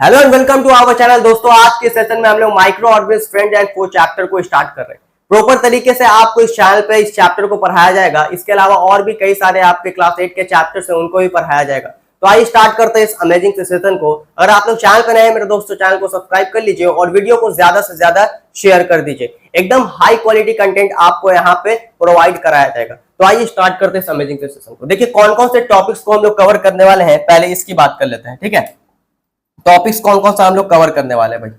Hello and welcome to our channel. दोस्तों आज के सेशन में हम लोग माइक्रो ऑर्गेनिज्म फ्रेंड एंड को चैप्टर को स्टार्ट कर रहे हैं। प्रॉपर तरीके से आपको इस चैनल पे इस चैप्टर को पढ़ाया जाएगा। इसके अलावा और भी कई सारे आपके क्लास 8 के चैप्टर्स हैं, उनको भी पढ़ाया जाएगा। तो आइए स्टार्ट करते हैं इस अमेजिंग सेशन को। अगर आप लोग चैनल पर नए हैं मेरे दोस्तों, चैनल को सब्सक्राइब कर लीजिए और वीडियो को ज्यादा से ज्यादा शेयर कर दीजिए। एकदम हाई क्वालिटी कंटेंट आपको यहाँ पे प्रोवाइड कराया जाएगा। तो आइए स्टार्ट करते हैं इस अमेजिंग सेशन को। देखिए कौन कौन से टॉपिक्स को हम लोग कवर करने वाले हैं, पहले इसकी बात कर लेते हैं। ठीक है, टॉपिक्स कौन कौन सा हम लोग कवर करने वाले हैं भाई।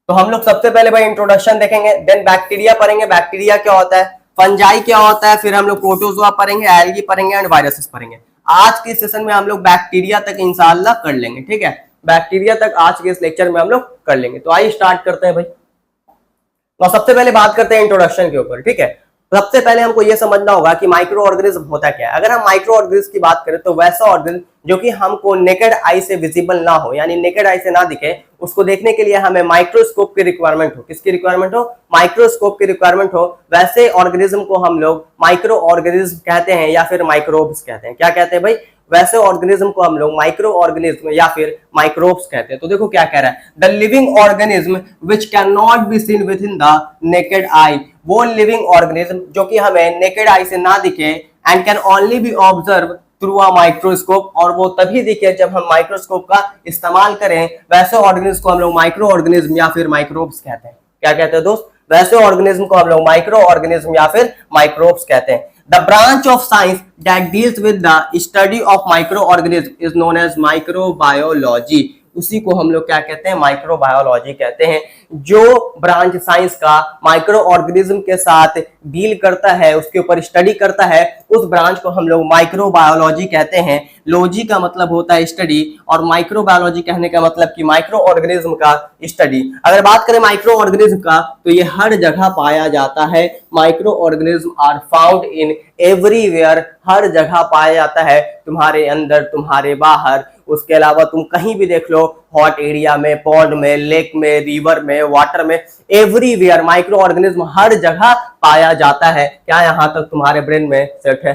तो हम लोग सबसे पहले भाई इंट्रोडक्शन देखेंगे, देन बैक्टीरिया पढ़ेंगे, बैक्टीरिया क्या होता है, फंजाई क्या होता है, फिर हम लोग प्रोटोजोआ पढ़ेंगे, एल्गी पढ़ेंगे एंड वायरसेस पढ़ेंगे। आज के सेशन में हम लोग बैक्टीरिया तक इंशाल्लाह कर लेंगे। ठीक है, बैक्टीरिया तक आज के इस लेक्चर में हम लोग कर लेंगे। तो आइए स्टार्ट करते हैं भाई। तो सबसे पहले बात करते हैं इंट्रोडक्शन के ऊपर। ठीक है, सबसे पहले हमको यह समझना होगा कि माइक्रो ऑर्गेनिज्म होता क्या है। अगर हम माइक्रो ऑर्गेनिज्म की बात करें तो वैसा ऑर्गेनिज्म जो कि हमको नेकेड आई से विजिबल ना हो, यानी नेकेड आई से ना दिखे, उसको देखने के लिए हमें माइक्रोस्कोप की रिक्वायरमेंट हो। किसकी रिक्वायरमेंट हो? माइक्रोस्कोप की रिक्वायरमेंट हो। वैसे ऑर्गेनिज्म को हम लोग माइक्रो ऑर्गेनिज्म कहते हैं या फिर माइक्रोब्स कहते हैं। क्या कहते हैं भाई? वैसे ऑर्गेनिज्म को हम लोग माइक्रो ऑर्गेनिज्म या फिर माइक्रोब्स कहते हैं। तो देखो क्या कह रहा है, the living organism which can not be seen with in the naked eye. वो लिविंग ऑर्गेनिज्म जो कि हमें नेकेड आई से ना दिखे and can only B observe through a microscope, और वो तभी दिखे जब हम माइक्रोस्कोप का इस्तेमाल करें। वैसे ऑर्गेनिज्म को हम लोग माइक्रो ऑर्गेनिज्म या फिर माइक्रोब्स कहते हैं। क्या कहते हैं दोस्त? वैसे ऑर्गेनिज्म को हम लोग माइक्रो ऑर्गेनिज्म या फिर माइक्रोब्स कहते हैं। The branch of science that deals with the study of microorganisms is known as microbiology। उसी को हम लोग क्या कहते हैं? माइक्रोबायोलॉजी कहते हैं। जो ब्रांच साइंस का माइक्रो ऑर्गेनिज्म के साथ डील करता है, उसके ऊपर स्टडी करता है, उस ब्रांच को हम लोग माइक्रोबायोलॉजी कहते हैं। लॉजी का मतलब होता है स्टडी और माइक्रोबायोलॉजी कहने का मतलब कि माइक्रो ऑर्गेनिज्म का स्टडी। अगर बात करें माइक्रो ऑर्गेनिज्म का तो ये हर जगह पाया जाता है। Micro organism are found in everywhere, हर जगह पाया जाता है, तुम्हारे अंदर, तुम्हारे बाहर। उसके अलावा तुम कहीं भी देख लो, हॉट एरिया में, पॉन्ड में, लेक में, रिवर में, वाटर में, एवरीवेयर माइक्रो ऑर्गेनिज्म हर जगह पाया जाता है। क्या यहां तक तुम्हारे ब्रेन में सेट है?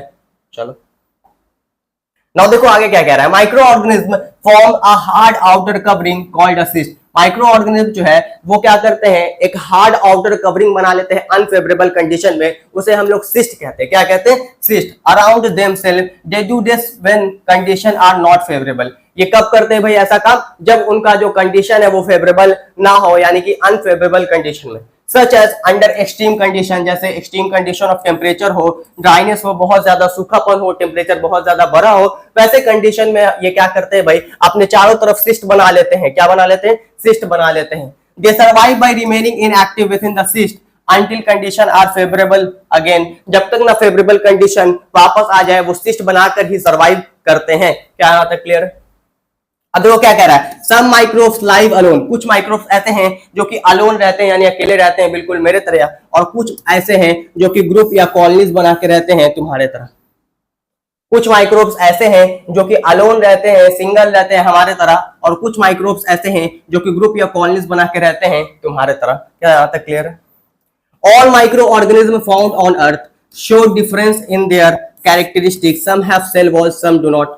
चलो नाउ देखो आगे क्या कह रहा है। Micro organism form a hard outer covering called a cyst. Micro organism जो है वो क्या करते हैं? एक हार्ड आउटर कवरिंग बना लेते हैं अनफेवरेबल कंडीशन में, उसे हम लोग सिस्ट कहते हैं। क्या कहते हैं? Cyst. Around themselves they do this when condition are not favourable. ये कब करते हैं भाई ऐसा काम? जब उनका जो कंडीशन है वो फेवरेबल ना हो, यानी कि अनफेवरेबल कंडीशन में। Such as under extreme condition, जैसे एक्सट्रीम कंडीशन ऑफ टेम्परेचर हो, ड्राइनेस हो, बहुत ज्यादा सूखापन हो, टेम्परेचर बहुत ज्यादा बढ़ा हो, वैसे कंडीशन में ये क्या करते हैं भाई? अपने चारों तरफ सिस्ट बना लेते हैं। क्या बना लेते हैं? सिस्ट बना लेते हैं। They survive by remaining inactive within the cyst until condition are favorable again। जब तक ना फेवरेबल कंडीशन वापस आ जाए वो सिस्ट बनाकर ही सर्वाइव करते हैं। क्या यहाँ तक क्लियर है? अब देखो क्या कह रहा है, सम माइक्रोब्स लाइव अलोन। कुछ माइक्रोब्स ऐसे हैं जो कि अलोन रहते हैं, यानी अकेले रहते हैं, बिल्कुल मेरे तरह, और कुछ ऐसे हैं जो कि ग्रुप या कॉलोनीज बना के रहते हैं तुम्हारे तरह। कुछ माइक्रोब्स ऐसे हैं जो कि अलोन रहते हैं, सिंगल रहते हैं हमारे तरह, और कुछ माइक्रोब्स ऐसे हैं जो कि ग्रुप या कॉलोनीज बना के रहते हैं तुम्हारे तरह। क्या यहाँ तक क्लियर है? All microorganisms found on Earth show difference in their characteristics. Some have cell walls, some do not।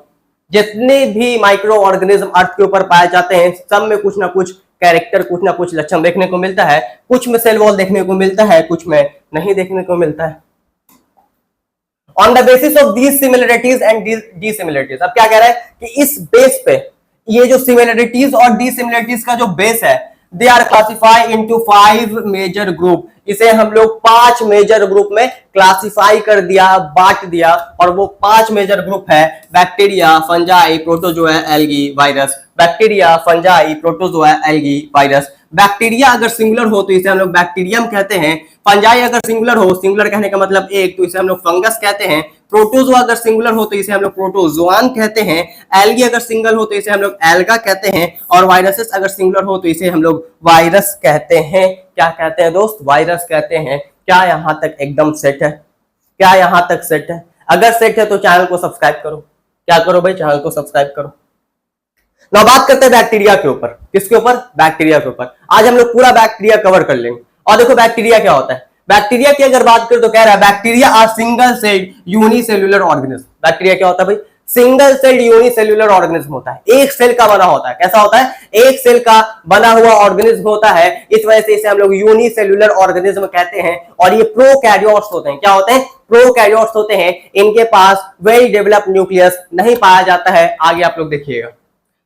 जितने भी माइक्रो ऑर्गेनिज्म अर्थ के ऊपर पाए जाते हैं, सब में कुछ ना कुछ कैरेक्टर, कुछ ना कुछ लक्षण देखने को मिलता है। कुछ में सेल वॉल देखने को मिलता है, कुछ में नहीं देखने को मिलता है। On the basis of these similarities and dissimilarities. अब क्या कह रहा है कि इस बेस पे, ये जो सिमिलरिटीज और डिसिमिलरिटीज का जो बेस है, they are classify into 5 major group. इसे हम लोग 5 मेजर ग्रुप में क्लासिफाई कर दिया, बांट दिया, और वो 5 मेजर ग्रुप है bacteria, fungi, protozoa, algae, virus. Bacteria, fungi, protozoa, algae, virus. Bacteria अगर सिंगुलर हो तो इसे हम लोग बैक्टीरियम कहते हैं। फंजाई अगर सिंगुलर हो, सिंगुलर कहने का मतलब एक, तो इसे हम लोग फंगस कहते हैं। प्रोटोजोआ अगर सिंगुलर हो तो इसे हम लोग प्रोटोजोआन कहते हैं। एल्गी अगर सिंगल हो तो इसे हम लोग एल्गा कहते हैं। और वायरसेस अगर सिंगुलर हो तो इसे हम लोग वायरस कहते हैं। क्या कहते हैं दोस्त? वायरस कहते हैं। क्या यहाँ तक एकदम सेट है? क्या यहाँ तक सेट है? अगर सेट है तो चैनल को सब्सक्राइब करो। क्या करो भाई? चैनल को सब्सक्राइब करो। ना बात करते हैं बैक्टीरिया के ऊपर। किसके ऊपर? बैक्टीरिया के ऊपर। आज हम लोग पूरा बैक्टीरिया कवर कर लेंगे। और देखो बैक्टीरिया क्या होता है। बैक्टीरिया की अगर बात करें तो कह रहा है bacteria are single celled unicellular organism. Bacteria क्या होता है भाई? सिंगल सेल्ड यूनिसेल्युलर ऑर्गेनिज्म होता है, एक सेल का बना होता है। कैसा होता है? एक सेल का बना हुआ ऑर्गेनिज्म होता है, इस वजह से इसे हम लोग यूनिसेल्युलर ऑर्गेनिज्म कहते हैं। और ये प्रोकैरियोट्स होते हैं। क्या होते हैं? प्रोकैरियोट्स होते हैं। इनके पास वेल डेवलप्ड न्यूक्लियस नहीं पाया जाता है। आगे आप लोग देखिएगा,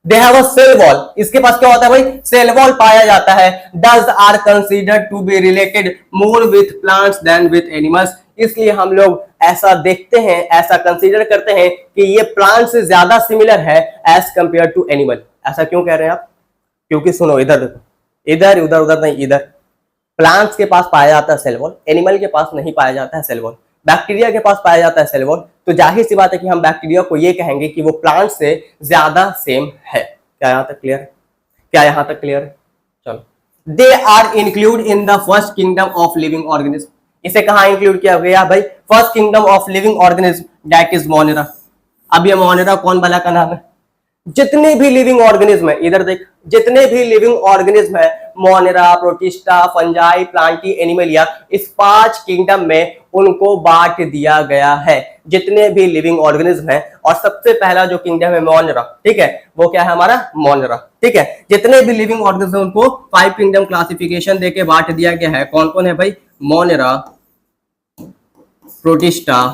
they have a cell wall. इसके पास क्या होता है भाई? सेल वॉल पाया जाता है। Does are considered to be related more with plants than with animals. इसलिए हम लोग ऐसा देखते हैं, ऐसा कंसीडर करते हैं कि ये प्लांट से ज्यादा सिमिलर है एज कंपेयर टू एनिमल। ऐसा क्यों कह रहे हैं आप? क्योंकि सुनो, इधर देखो, इधर उधर उधर नहीं, इधर प्लांट्स के पास पाया जाता है सेल वॉल, एनिमल के पास नहीं पाया जाता है सेल वॉल, बैक्टीरिया के पास पाया जाता है सेल वॉल। तो जाहिर सी बात है कि हम बैक्टीरिया को ये कहेंगे कि वो प्लांट से ज्यादा सेम है। क्या यहां तक क्लियर है? क्या यहां तक क्लियर है? चलो, they are include in the first kingdom of living organism. इसे कहां इंक्लूड किया गया भाई? First kingdom of living organism, that is Monera. अब ये मोनेरा कौन भला का नाम है? जितने भी लिविंग ऑर्गेनिज्म है, इधर देख, जितने भी लिविंग ऑर्गेनिज्म है, Monera, Protista, fungi, Plantae, Animalia, इस 5 किंगडम में उनको बांट दिया गया है, जितने भी लिविंग ऑर्गेनिज्म है। और सबसे पहला जो किंगडम है मोनेरा, ठीक है, वो क्या है हमारा? मोनेरा, ठीक है। जितने भी लिविंग ऑर्गेनिज्म उनको 5 किंगडम क्लासिफिकेशन देके बांट दिया गया है। कौन कौन है भाई? मोनेरा, प्रोटिस्टा,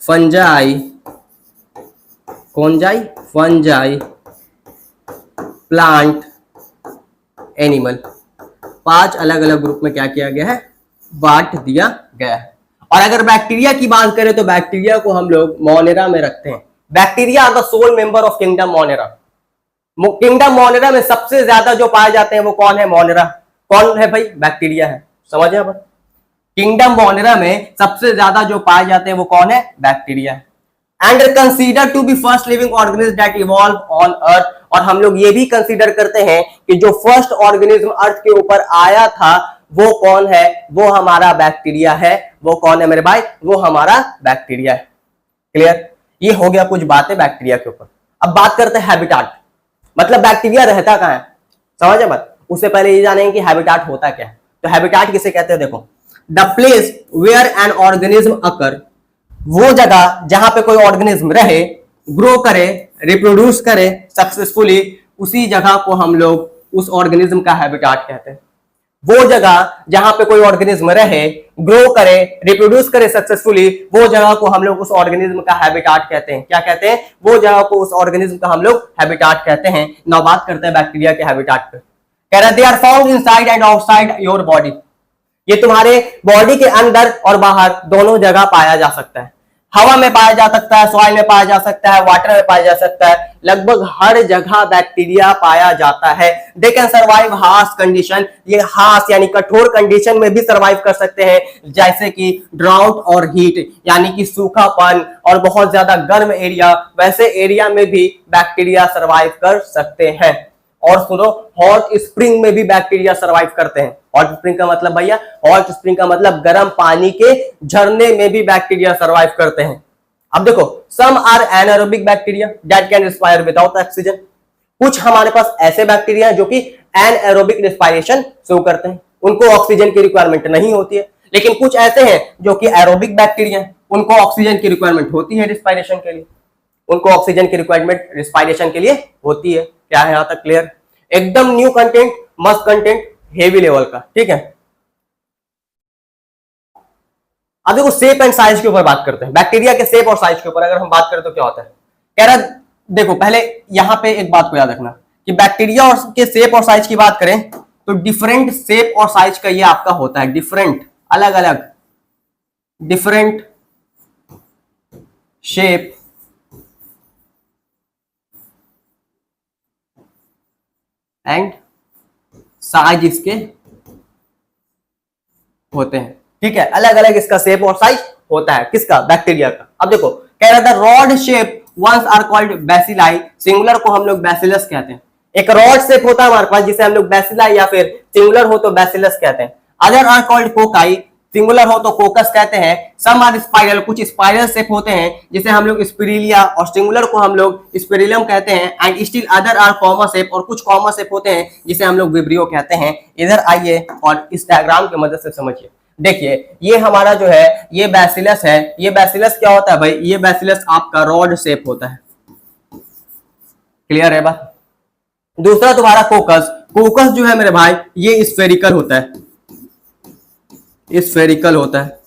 फंजाई, कौनजाई, फंजाई, प्लांट, एनिमल। 5 अलग अलग ग्रुप में क्या किया गया है? बांट दिया गया है। और अगर बैक्टीरिया की बात करें तो बैक्टीरिया को हम लोग मोनेरा में रखते हैं। Bacteria are the sole member of kingdom Monera. Kingdom Monera में सबसे ज्यादा जो पाए जाते हैं वो कौन है? मोनेरा। कौन है भाई? बैक्टीरिया है। समझ यहाँ पर? किंगडम मोनेरा में सबसे ज्यादा जो पाए जाते हैं वो कौन है? बैक्टीरिया है। And consider to be first living organism that evolve on earth. और हम लोग ये भी कंसीडर करते हैं कि जो फर्स्ट ऑर्गेनिज्म अर्थ के ऊपर आया था वो कौन है? वो हमारा बैक्टीरिया है। वो कौन है मेरे भाई? वो हमारा बैक्टीरिया है। क्लियर? ये हो गया कुछ बातें बैक्टीरिया के ऊपर। अब बात करते हैं हैबिटाट, मतलब बैक्टीरिया रहता कहां है। समझ है बात? उससे पहले ये जानेंगे कि हैबिटाट होता क्या है। तो हैबिटाट किसे कहते हैं? देखो, the place where an organism occur, वो जगह जहां पे कोई ऑर्गेनिज्म रहे, ग्रो करे, रिप्रोड्यूस करे सक्सेसफुली, उसी जगह को हम लोग उस ऑर्गेनिज्म का हैबिटाट कहते हैं। वो जगह जहां पे कोई ऑर्गेनिज्म रहे, ग्रो करे, रिप्रोड्यूस करे सक्सेसफुली, वो जगह को हम लोग उस ऑर्गेनिज्म का हैबिटाट कहते हैं। क्या कहते हैं? वो जगह को उस ऑर्गेनिज्म का हम लोग हैबिटाट कहते हैं। नाउ बात करते हैं बैक्टीरिया के हैबिटाट पे। कह रहा है they are found inside and outside your body. ये तुम्हारे बॉडी के अंदर और बाहर दोनों जगह पाया जा सकता है। हवा में पाया जा सकता है, सॉइल में पाया जा सकता है, वाटर में पाया जा सकता है, लगभग हर जगह बैक्टीरिया पाया जाता है। They can survive harsh condition, ये हार्श यानी कठोर कंडीशन में भी सर्वाइव कर सकते हैं, जैसे कि ड्राउट और हीट यानी कि सूखापन और बहुत ज्यादा गर्म एरिया, वैसे एरिया में भी बैक्टीरिया सर्वाइव कर सकते हैं। और सुनो, हॉट स्प्रिंग में भी बैक्टीरिया सर्वाइव करते हैं। हॉट स्प्रिंग का मतलब भैया, हॉट स्प्रिंग का मतलब गर्म पानी के झरने में भी बैक्टीरिया सर्वाइव करते हैं। अब देखो, some are anaerobic bacteria that can respire without oxygen. कुछ हमारे पास ऐसे बैक्टीरिया जो कि एनारोबिक रिस्पायरेशन शो करते हैं, उनको ऑक्सीजन की रिक्वायरमेंट नहीं होती है। लेकिन कुछ ऐसे हैं जो कि एरोबिक बैक्टीरिया हैं, उनको ऑक्सीजन की रिक्वायरमेंट होती है रिस्पायरेशन के लिए। उनको ऑक्सीजन की रिक्वायरमेंट रिस्पायरेशन के लिए होती है। क्या है यहां तक क्लियर? एकदम न्यू कंटेंट, मस्त कंटेंट, हेवी लेवल का, ठीक है। अब देखो, शेप एंड साइज के ऊपर बात करते हैं। बैक्टीरिया के शेप और साइज के ऊपर अगर हम बात करें तो क्या होता है? कह रहा, देखो पहले यहां पे एक बात को याद रखना कि बैक्टीरिया और के शेप और साइज की बात करें तो डिफरेंट शेप और साइज का ये आपका होता है, डिफरेंट, अलग अलग, डिफरेंट शेप एंड साइज इसके होते हैं, ठीक है। अलग अलग इसका शेप और साइज होता है, किसका? बैक्टीरिया का। अब देखो, कह रहा था rod shape ones are called bacilli, singular को हम लोग बैसिलस कहते हैं। एक रॉड शेप होता है हमारे पास जिसे हम लोग बैसिलाई या फिर सिंगुलर हो तो बैसिलस कहते हैं। Other are called cocci, singular हो तो कोकस कहते हैं। सम आर स्पाइरल, कुछ स्पाइरल शेप होते हैं जिसे हम लोग स्पिरिलिया, और सिंगुलर को हम लोग स्पिरिलम कहते हैं। And still other R comma shape, और कुछ कॉमा शेप होते हैं जिसे हम लोग विब्रियो कहते हैं। इधर आइए और इस डायग्राम की मदद से समझिए। देखिए, ये हमारा जो है ये बैसिलस है। ये बैसिलस क्या होता है भाई? ये बैसिलस आपका रॉड शेप होता है। क्लियर है बात। दूसरा तुम्हारा कोकस। कोकस जो है मेरे भाई ये स्फेरिकल होता है, स्फेरिकल होता है।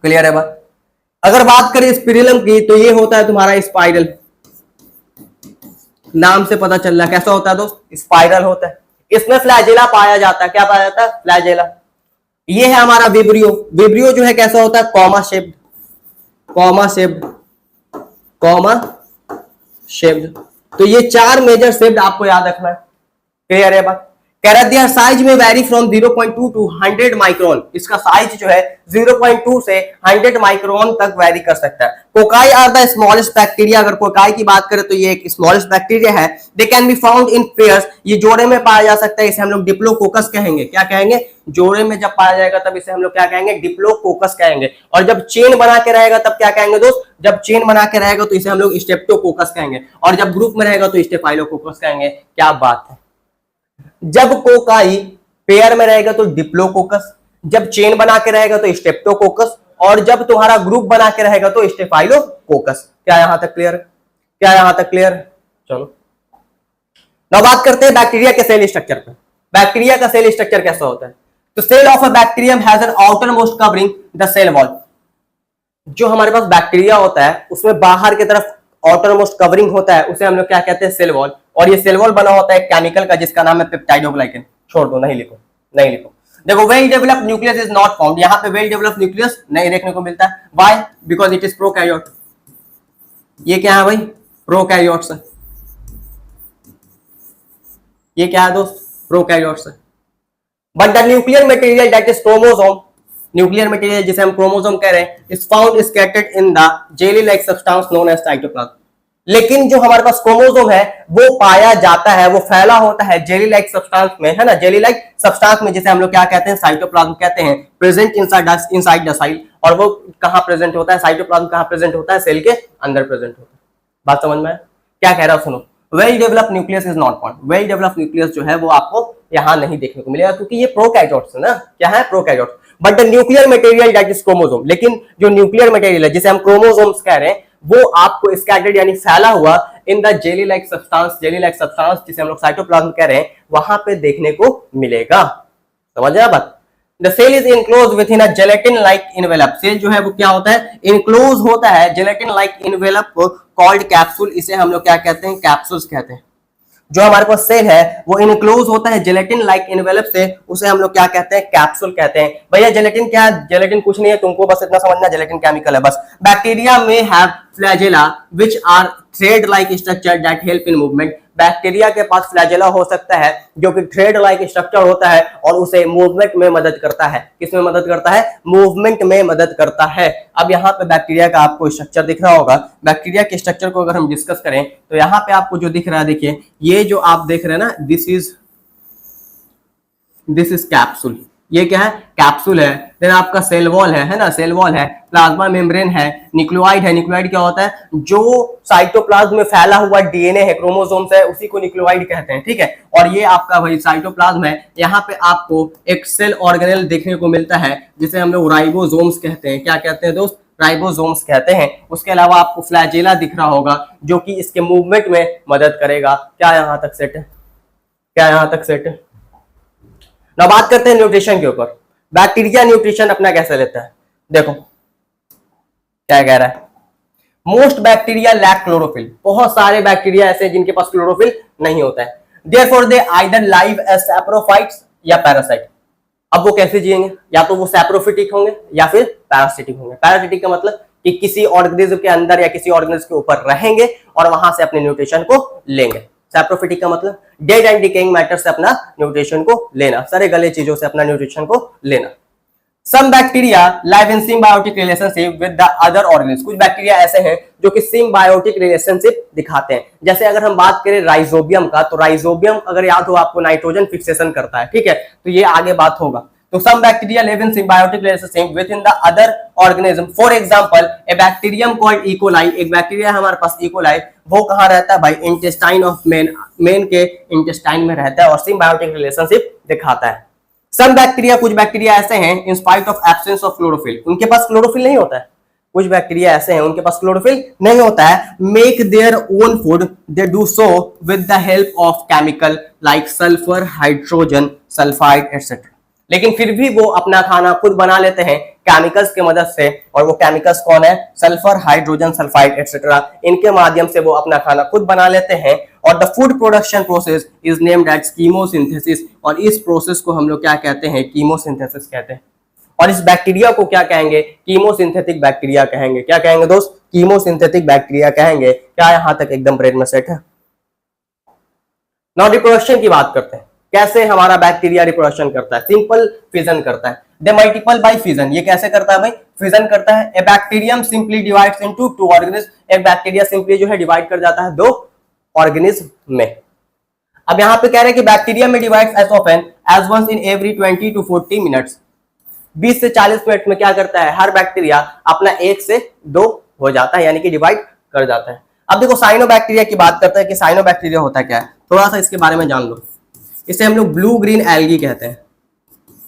क्लियर है बात। अगर बात करें स्पिरिलम की तो ये होता है तुम्हारा स्पाइरल, नाम से पता चल रहा है कैसा होता है दोस्त, स्पाइरल होता है। इसमें फ्लैजेला पाया जाता है, क्या पाया जाता है, फ्लैजेला। ये है हमारा विब्रियो। विब्रियो जो है कैसा होता है, comma shaped, comma shaped, comma shaped. तो ये 4 मेजर शेप्ड आपको याद रखना है। क्लियर है बात। कैरेथियर साइज में वेरी फ्रॉम 0.2 टू 100 माइक्रोन। इसका साइज जो है 0.2 से 100 माइक्रोन तक वेरी कर सकता है। Cocci are the smallest bacteria. अगर कोकाई की बात करें तो ये एक स्मॉलेस्ट बैक्टीरिया है। They can be found in pairs. ये जोड़े में पाया जा सकता है, इसे हम लोग डिप्लोकोकस कहेंगे। क्या कहेंगे, जोड़े में जब पाया जाएगा तब इसे हम लोग क्या कहेंगे, डिप्लोकोकस कहेंगे। और जब चेन बना के रहेगा तब क्या कहेंगे दोस्त, जब चेन बना के रहेगा तो इसे हम लोग स्टेप्टोकोकस कहेंगे। और जब ग्रुप में रहेगा तो स्टेफाइलोकोकस कहेंगे। क्या बात है। जब कोकाई पेयर में रहेगा तो डिप्लोकोकस, जब चेन बना के रहेगा तो स्टेप्टोकोकस, और जब तुम्हारा ग्रुप बना के रहेगा तो स्टेफाइलोकोकस। क्या यहां तक क्लियर, क्या यहां तक क्लियर। चलो now बात करते हैं बैक्टीरिया के सेल स्ट्रक्चर पे। बैक्टीरिया का सेल स्ट्रक्चर कैसा होता है, तो cell of a bacterium has an outermost covering the cell wall. जो हमारे पास बैक्टीरिया होता है उसमें बाहर की तरफ आउटर मोस्ट कवरिंग होता है, उसे हम लोग क्या कहते हैं, सेल वॉल। और ये सेल वॉल बना होता है केमिकल का जिसका नाम है पेप्टाइडोग्लाइकन। छोड़ दो, नहीं लिखो, नहीं लिखो। देखो well develop nucleus is not found. यहाँ पे वेल डेवलप न्यूक्लियस नहीं देखने को मिलता है। Why, because it is prokaryote. ये क्या है भाई, प्रोकैरियोट्स है। ये क्या है दोस्त, प्रोकैरियोट्स है। But the nuclear material that is chromosome, nuclear material जिसे हम क्रोमोसोम कह रहे हैं, is found scattered in the jelly like substance known as cytoplasm. लेकिन जो हमारे पास क्रोमोसोम है वो पाया जाता है, वो फैला होता है जेली लाइक सब्सटेंस में, है ना, जेली लाइक सब्सटेंस में, जिसे हम लोग क्या कहते हैं, साइटोप्लाज्म कहते हैं। Present inside the cell. और वो कहां प्रेजेंट होता है, साइटोप्लाज्म कहां प्रेजेंट होता है, सेल के अंदर प्रेजेंट होता है। बात समझ में, क्या कह रहा है सुनो। Well develop nucleus is not found. Well develop nucleus जो है वो आपको यहां नहीं देखने को मिलेगा, क्योंकि ये प्रोकैरियोट्स है ना। क्या है, prokaryotes. But the nuclear material that is chromosome, लेकिन जो न्यूक्लियर मटेरियल है जिसे हम क्रोमोसोम्स कह रहे हैं, वो आपको स्कैटर्ड यानी फैला हुआ इन the jelly like substance, jelly like substance जिसे हम लोग साइटोप्लाज्म कह रहे हैं, वहां पे देखने को मिलेगा। समझ आया बात। The cell is enclose within a gelatin like envelope. Cell जो है वो क्या होता है, इनक्लोज होता है gelatin like envelope called capsule. इसे हम लोग क्या कहते हैं, कैप्सूल्स कहते हैं। जो हमारे पास सेल है वो इनक्लोज होता है जेलेटिन लाइक इनवेलप से, उसे हम लोग क्या कहते हैं, कैप्सूल कहते हैं। भैया जेलेटिन क्या है, जेलेटिन कुछ नहीं है, तुमको बस इतना समझना, जेलेटिन केमिकल है बस। बैक्टीरिया में have flagella which are thread like structure that help in movement. Bacteria के पास फ्लैजेला हो सकता है जो कि थ्रेड लाइक स्ट्रक्चर होता है और उसे मूवमेंट में मदद करता है। किसमें मदद करता है, मूवमेंट में मदद करता है। अब यहाँ पे बैक्टीरिया का आपको स्ट्रक्चर दिख रहा होगा। बैक्टीरिया के स्ट्रक्चर को अगर हम डिस्कस करें तो यहाँ पे आपको जो दिख रहा है, देखिए ये जो आप देख रहे हैं ना, दिस इज कैप्सूल। ये क्या है, कैप्सूल है। देन आपका सेल वॉल है ना, सेल वॉल है। प्लाज्मा मेम्ब्रेन है। न्यूक्लियोइड है। न्यूक्लियोइड क्या होता है, जो साइटोप्लाज्म में फैला हुआ डीएनए है, क्रोमोसोम्स है, उसी को न्यूक्लियोइड कहते हैं। ठीक है। और ये आपका वही साइटोप्लाज्म है। यहाँ पे आपको एक सेल ऑर्गेनेल देखने को मिलता है जिसे हम लोग राइबोसोम्स कहते हैं। क्या कहते हैं दोस्त, राइबोसोम्स कहते हैं। उसके अलावा आपको फ्लैजेला दिख रहा होगा जो कि इसके मूवमेंट में मदद करेगा। क्या यहाँ तक सेट है, क्या यहाँ तक सेट है। ना बात करते हैं न्यूट्रिशन के ऊपर। बैक्टीरिया न्यूट्रिशन अपना कैसे लेता है, देखो क्या कह रहा है। Most bacteria lack chlorophyll. बहुत सारे बैक्टीरिया ऐसे जिनके पास क्लोरोफिल नहीं होता है। Therefore they either live as saprophytes या पैरासाइट। अब वो कैसे जिएंगे, या तो वो सैप्रोफिटिक होंगे या फिर पैरासिटिक होंगे। पैरासिटिक का मतलब कि किसी ऑर्गेनिज्म के अंदर या किसी ऑर्गेनिज्म के ऊपर रहेंगे और वहां से अपने न्यूट्रिशन को लेंगे। सैप्रोफिटिक का मतलब डेड एंड डिकेइंग मैटर से अपना न्यूट्रिशन को लेना, सारे गले चीजों से अपना न्यूट्रिशन को लेना। Some bacteria live in symbiotic relationship with the other organism. कुछ बैक्टीरिया ऐसे हैं जो कि सिम्बायोटिक रिलेशनशिप दिखाते हैं। जैसे अगर हम बात करें राइजोबियम का, तो राइजोबियम अगर याद हो आपको नाइट्रोजन फिक्सेशन करता है। ठीक है, तो ये आगे बात होगा। तो some bacteria live in symbiotic relationship within the other organism. For example, a bacterium called E. coli, एक बैक्टीरिया है हमारे पास E. coli, वो कहाँ रहता है भाई, इंटेस्टाइन ऑफ मेन, मेन के इंटेस्टाइन में रहता है और सिम्बायोटिक रिलेशनशिप दिखाता है। Some bacteria, कुछ बैक्टीरिया ऐसे हैं, in spite of absence of chlorophyll, उनके पास क्लोरोफिल नहीं होता है। कुछ बैक्टीरिया ऐसे हैं उनके पास क्लोरोफिल नहीं होता है, make their own food, they do so with the help of chemical like sulphur, hydrogen sulphide etcetera. लेकिन फिर भी वो अपना खाना खुद बना लेते हैं केमिकल्स की मदद से, और वो केमिकल्स कौन है? Sulphur, hydrogen sulphide etcetera. इनके माध्यम से वो अपना खाना खुद बना लेते हैं। और the food production process is named as chemosynthesis, और इस प्रोसेस को हम लोग क्या कहते हैं? कीमोसिंथेसिस कहते हैं। और इस बैक्टीरिया को क्या कहेंगे? कीमोसिंथेटिक बैक्टीरिया कहेंगे। क्या कहेंगे दोस्त? कीमोसिंथेटिक बैक्टीरिया कहेंगे। क्या यहां तक एकदम ब्रेन में सेट है? नाउ रिप्रोडक्शन की बात करते हैं, कैसे हमारा बैक्टीरिया रिप्रोडक्शन करता है? सिंपल फिजन करता है, दे मल्टीपल बाय फिजन। ये कैसे करता है भाई? फिजन करता है। ए bacterium simply divides into two organism. एक बैक्टीरिया सिंपली जो है डिवाइड कर जाता है दो ऑर्गेनिज्म में। अब यहां पे कह रहे हैं कि बैक्टीरिया में divides as often as once in every 20 to 40 minutes. 20 से 40 मिनट में क्या करता है? हर बैक्टीरिया अपना 1 से 2 हो जाता है, यानी कि डिवाइड कर जाता है। अब देखो साइनोबैक्टीरिया की बात करते हैं कि साइनोबैक्टीरिया होता क्या है, थोड़ा सा इसके बारे में जान लो। इसे हम लोग ब्लू ग्रीन एल्गी कहते हैं।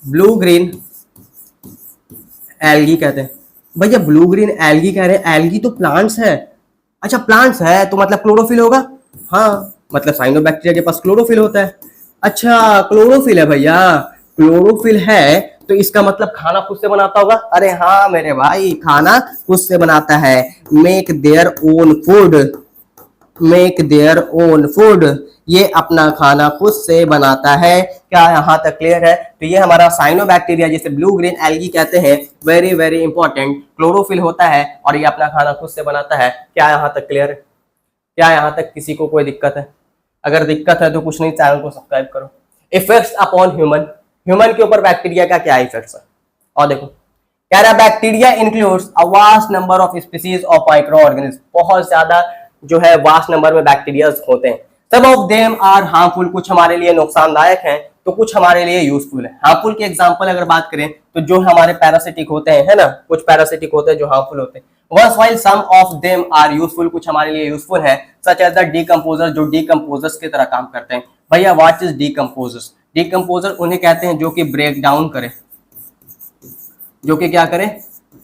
ब्लू ग्रीन एल्गी कहते हैं। भैया ब्लू ग्रीन एल्गी कह रहे हैं, एल्गी तो प्लांट्स है। अच्छा प्लांट्स है तो मतलब क्लोरोफिल होगा? हाँ, मतलब साइनोबैक्टीरिया के पास क्लोरोफिल होता है। अच्छा क्लोरोफिल है भैया, क्लोरोफिल है तो इसका मतलब खाना खुद से बनाता होगा। अरे हाँ मेरे भाई, खाना खुद से बनाता है। Make their own food, make their own food, ये अपना खाना खुद से बनाता है। क्या यहाँ तक क्लियर है? तो ये हमारा साइनोबैक्टीरिया जिसे ब्लू ग्रीन एल्गी कहते हैं, वेरी वेरी इंपॉर्टेंट, क्लोरोफिल होता है और ये अपना खाना खुद से बनाता है। क्या यहाँ तक क्लियर है? क्या यहाँ तक किसी को कोई दिक्कत है? अगर दिक्कत है तो कुछ नहीं, चैनल को सब्सक्राइब करो। इफेक्ट्स अपॉन ह्यूमन, ह्यूमन के ऊपर बैक्टीरिया का क्या इफेक्ट्स है? और देखो कह रहा है bacteria includes a vast number of species of micro organism. बहुत ज्यादा जो है वास्ट नंबर में बैक्टीरिया होते हैं। सब ऑफ देम आर हार्मफुल, कुछ हमारे लिए नुकसानदायक हैं तो कुछ हमारे लिए यूजफुल है। हार्मफुल के एग्जांपल अगर बात करें तो जो हमारे पैरासिटिक होते हैं, है ना, कुछ पैरासिटिक होते हैं जो हार्मफुल होते हैं। Once while some of them are useful, कुछ हमारे लिए यूजफुल है, such as the decomposer, जो decomposers की तरह काम करते हैं। भैया व्हाट इज decomposers? decomposer उन्हें कहते हैं जो कि ब्रेक डाउन करे, जो कि क्या करे?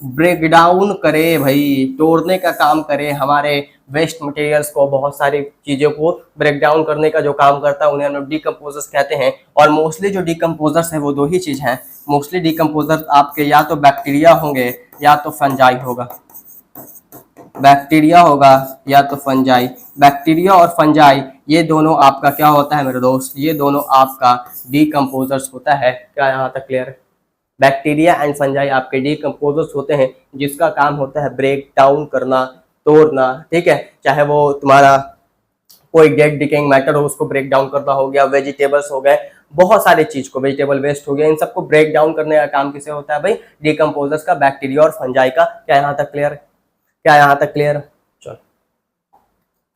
ब्रेक डाउन करे भाई, तोड़ने का काम करे, हमारे वेस्ट मटेरियल्स को, बहुत सारी चीजों को ब्रेक डाउन करने का जो काम करता है उन्हें हम लोग डिकम्पोजर्स कहते हैं। और मोस्टली जो डिकम्पोजर्स है वो दो ही चीज हैं। मोस्टली डिकम्पोजर्स आपके या तो बैक्टीरिया होंगे या तो फंजाई होगा। बैक्टीरिया होगा या तो फंजाई। बैक्टीरिया और फंजाई ये दोनों आपका क्या होता है मेरे दोस्त? ये दोनों आपका डिकम्पोजर्स होता है। क्या यहाँ तक क्लियर है? बैक्टीरिया एंड फंजाई आपके डिकम्पोजर्स होते हैं जिसका काम होता है ब्रेक डाउन करना, तोड़ना, ठीक है। चाहे वो तुम्हारा कोई डेड डिकेइंग मैटर हो उसको ब्रेक डाउन करना हो गया, वेजिटेबल्स हो गए, बहुत सारे चीज को, वेजिटेबल वेस्ट हो गया, इन सबको ब्रेक डाउन करने का काम किसे होता है भाई? डिकम्पोजर्स का, बैक्टीरिया और फंजाई का। क्या यहाँ तक क्लियर है? क्या यहाँ तक क्लियर है? चलो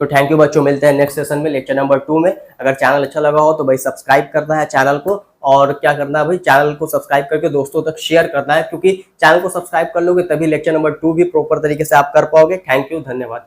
तो थैंक यू बच्चों, मिलते हैं नेक्स्ट सेशन में, लेक्चर नंबर 2 में। अगर चैनल अच्छा लगा हो तो भाई सब्सक्राइब करना है चैनल को, और क्या करना है भाई? चैनल को सब्सक्राइब करके दोस्तों तक शेयर करना है, क्योंकि चैनल को सब्सक्राइब कर लोगे तभी लेक्चर नंबर 2 भी प्रॉपर तरीके से आप कर पाओगे। थैंक यू, धन्यवाद।